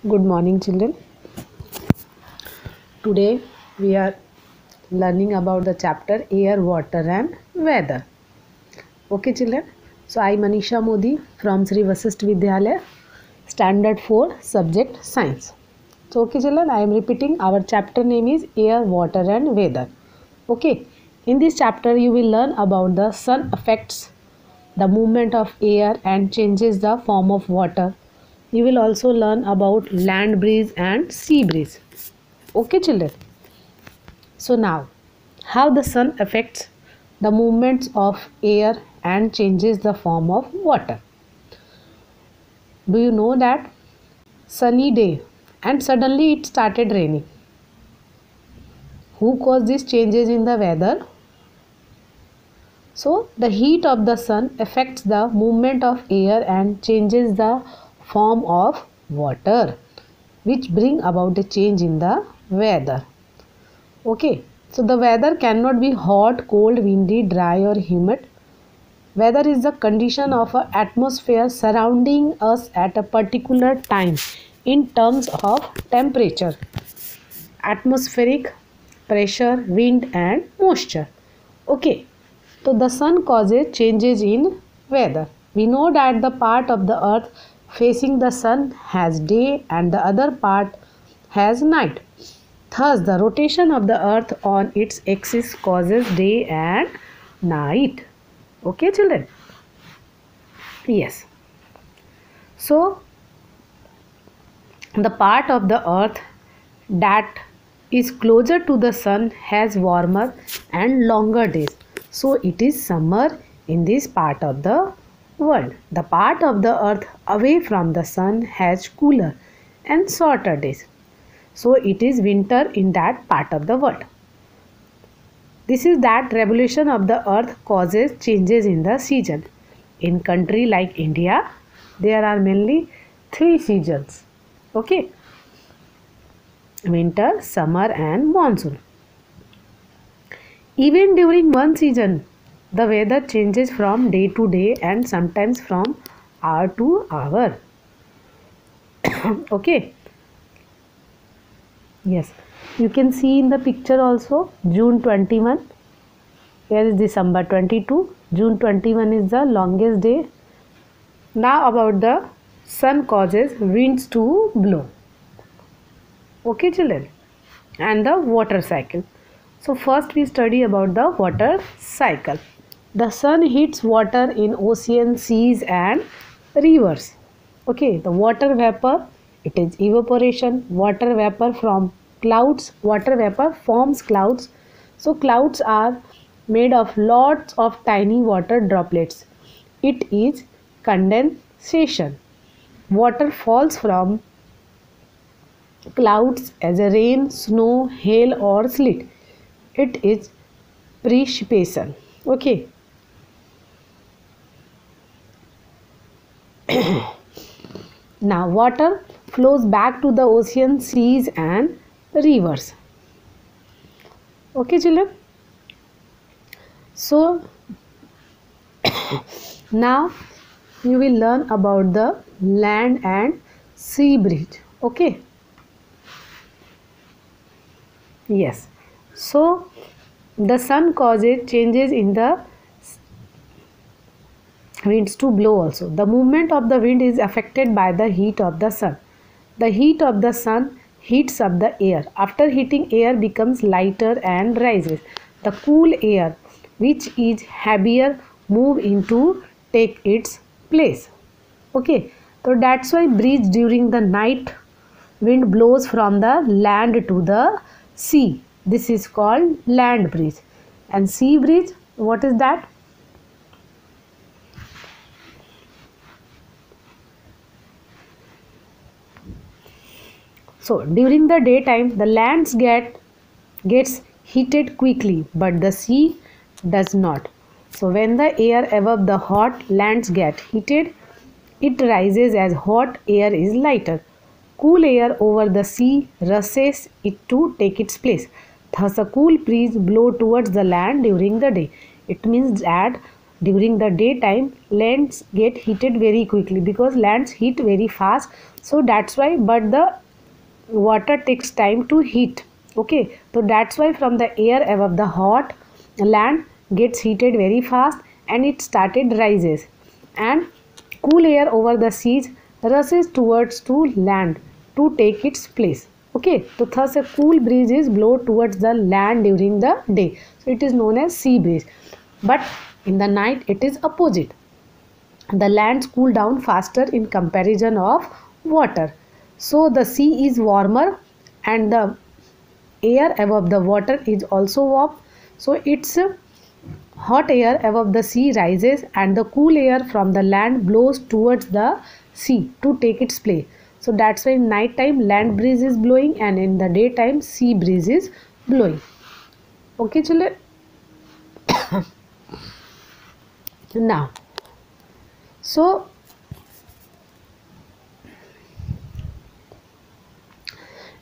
Good morning, children. Today we are learning about the chapter Air, Water and Weather. Okay, children. So I Manisha Modi from Sri Vasisht Vidyalaya, Standard 4, Subject Science. So okay, children, I am repeating. Our chapter name is Air, Water and Weather. Okay. In this chapter you will learn about the sun affects the movement of air and changes the form of water. You will also learn about land breeze and sea breeze. Okay, children. So now, how the sun affects the movements of air and changes the form of water. Do you know that sunny day and suddenly it started raining? Who caused these changes in the weather? So the heat of the sun affects the movement of air and changes the form of water, which bring about a change in the weather. Okay, so the weather cannot be hot, cold, windy, dry or humid. Weather is the condition of an atmosphere surrounding us at a particular time in terms of temperature, atmospheric pressure, wind and moisture. Okay, so the sun causes changes in weather. We know that the part of the earth facing the sun has day and the other part has night. Thus, the rotation of the earth on its axis causes day and night. Okay, children? Yes. So, the part of the earth that is closer to the sun has warmer and longer days. So, it is summer in this part of the world. The part of the earth away from the sun has cooler and shorter days. So, it is winter in that part of the world. This is that revolution of the earth causes changes in the season. In country like India, there are mainly 3 seasons. Okay. Winter, summer and monsoon. Even during one season, the weather changes from day to day and sometimes from hour to hour. Okay. Yes, you can see in the picture also June 21. Here is December 22. June 21 is the longest day. Now about the sun causes winds to blow. Okay, children, and the water cycle. So first we study about the water cycle. The sun heats water in oceans, seas and rivers. Okay, the water vapor, it is evaporation. Water vapor from clouds, water vapor forms clouds. So clouds are made of lots of tiny water droplets. It is condensation. Water falls from clouds as a rain, snow, hail or sleet. It is precipitation. Okay. Now water flows back to the ocean, seas and rivers. Okay, children. So now you will learn about the land and sea breeze. Okay. Yes. So the sun causes changes in the winds to blow also. The movement of the wind is affected by the heat of the sun. The heat of the sun heats up the air. After heating, air becomes lighter and rises. The cool air, which is heavier, move into take its place. Okay, so that's why breeze during the night wind blows from the land to the sea. This is called land breeze. And sea breeze, what is that? So during the daytime, the lands gets heated quickly, but the sea does not. So when the air above the hot lands get heated, it rises as hot air is lighter. Cool air over the sea rushes it to take its place. Thus a cool breeze blows towards the land during the day. It means that during the daytime, lands get heated very quickly because lands heat very fast. So that's why, but the water takes time to heat. Okay, so that's why from the air above the hot land gets heated very fast and it started rises, and cool air over the seas rushes towards to land to take its place. Okay, so thus a cool breeze is blow towards the land during the day, so it is known as sea breeze. But in the night it is opposite. The lands cool down faster in comparison of water, so the sea is warmer and the air above the water is also warm, so its hot air above the sea rises and the cool air from the land blows towards the sea to take its place. So that's why in night time land breeze is blowing and in the daytime sea breeze is blowing. Okay children. Now, so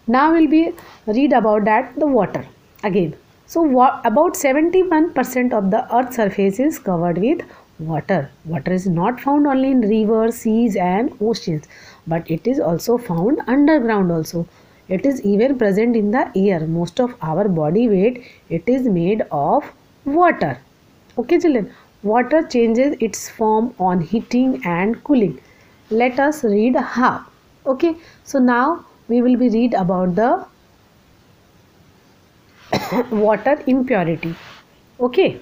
now we'll be read about that the water again. So about 71% of the earth's surface is covered with water. Water is not found only in rivers, seas and oceans, but it is also found underground also. It is even present in the air. Most of our body weight, it is made of water. Okay children, water changes its form on heating and cooling. Let us read how. Okay, so now we will be read about the water impurity. Okay,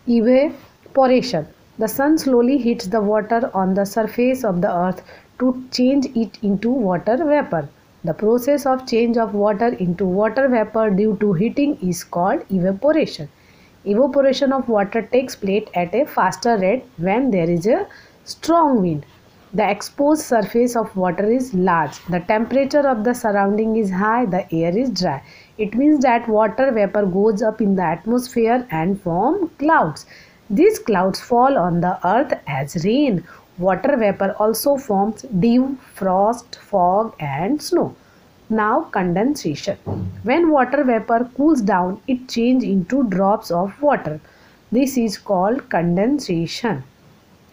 evaporation. The sun slowly heats the water on the surface of the earth to change it into water vapor. The process of change of water into water vapor due to heating is called evaporation. Evaporation of water takes place at a faster rate when there is a strong wind. The exposed surface of water is large. The temperature of the surrounding is high. The air is dry. It means that water vapor goes up in the atmosphere and form clouds. These clouds fall on the earth as rain. Water vapor also forms dew, frost, fog and snow. Now condensation. When water vapor cools down, it changes into drops of water. This is called condensation.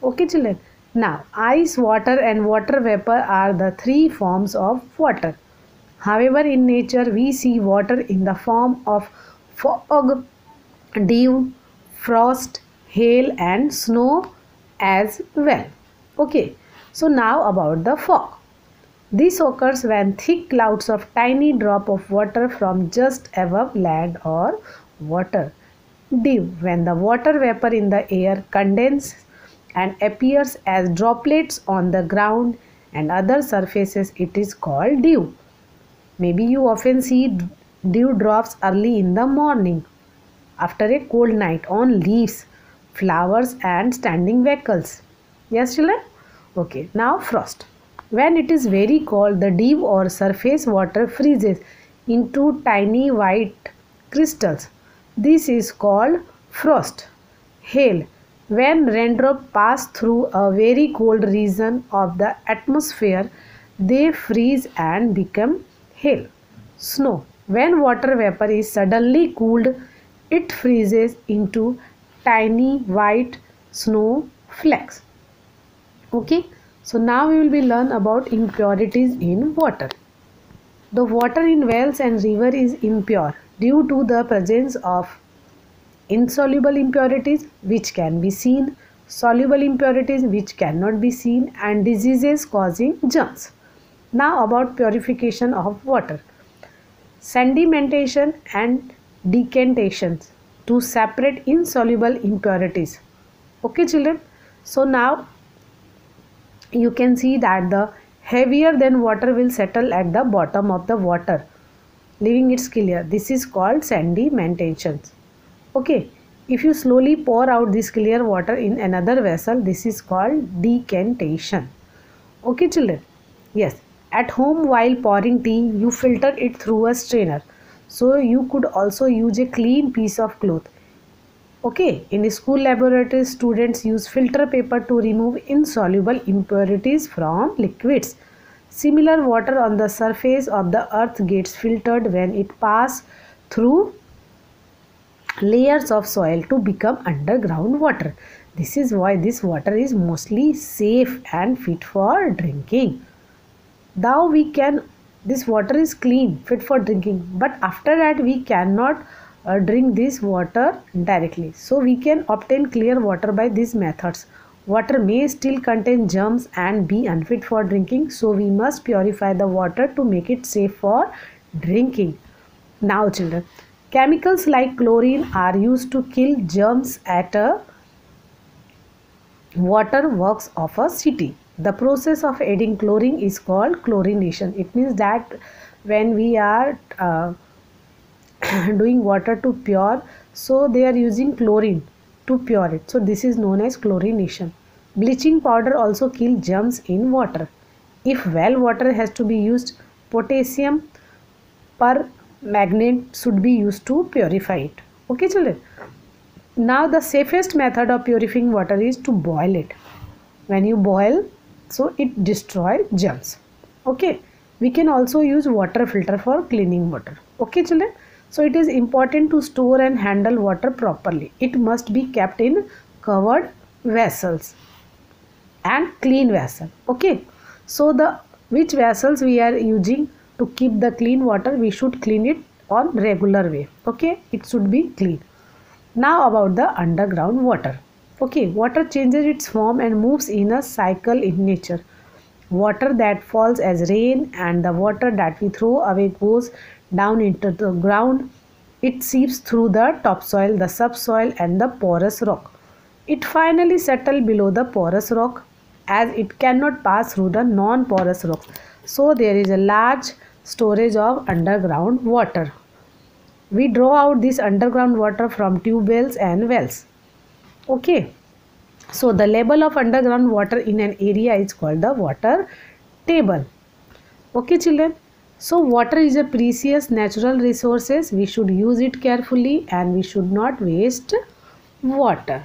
Okay children. Now ice, water and water vapor are the three forms of water. However, in nature we see water in the form of fog, dew, frost, hail and snow as well. Okay. So now about the fog. This occurs when thick clouds of tiny drop of water from just above land or water. Dew. When the water vapor in the air condenses and appears as droplets on the ground and other surfaces, it is called dew. Maybe you often see dew drops early in the morning after a cold night on leaves, flowers and standing vehicles. Yes children? Okay. Now frost. When it is very cold, the dew or surface water freezes into tiny white crystals. This is called frost. Hail. When raindrops pass through a very cold region of the atmosphere, they freeze and become hail. Snow. When water vapor is suddenly cooled, it freezes into tiny white snow flakes. Okay. So now we will be learn about impurities in water. The water in wells and river is impure due to the presence of insoluble impurities which can be seen, soluble impurities which cannot be seen and diseases causing germs. Now about purification of water. Sedimentation and decantation to separate insoluble impurities. Okay children. So now you can see that the heavier than water will settle at the bottom of the water, leaving it clear. This is called sedimentation. Okay, if you slowly pour out this clear water in another vessel, this is called decantation. Okay children. Yes, at home while pouring tea, you filter it through a strainer. So you could also use a clean piece of cloth. Okay, in school laboratories, students use filter paper to remove insoluble impurities from liquids. Similar water on the surface of the earth gets filtered when it passes through layers of soil to become underground water. This is why this water is mostly safe and fit for drinking. Now this water is clean, fit for drinking, but after that we cannot drink this water directly. So we can obtain clear water by these methods. Water may still contain germs and be unfit for drinking, so we must purify the water to make it safe for drinking. Now children, chemicals like chlorine are used to kill germs at a water works of a city. The process of adding chlorine is called chlorination. It means that when we are doing water to pure, so they are using chlorine to pure it. So this is known as chlorination. Bleaching powder also kills germs in water. If well water has to be used, potassium permanganate should be used to purify it. Okay children. Now the safest method of purifying water is to boil it. When you boil, so it destroys germs. Okay. We can also use water filter for cleaning water. Okay children. So it is important to store and handle water properly. It must be kept in covered vessels and clean vessel. Okay. So the which vessels we are using to keep the clean water, we should clean it on regular way. Okay. It should be clean. Now about the underground water. Okay. Water changes its form and moves in a cycle in nature. Water that falls as rain and the water that we throw away goes down into the ground. It seeps through the topsoil, the subsoil and the porous rock. It finally settles below the porous rock as it cannot pass through the non-porous rock. So there is a large storage of underground water. We draw out this underground water from tube wells and wells. Okay. So the level of underground water in an area is called the water table. Okay children. So water is a precious natural resource. We should use it carefully and we should not waste water.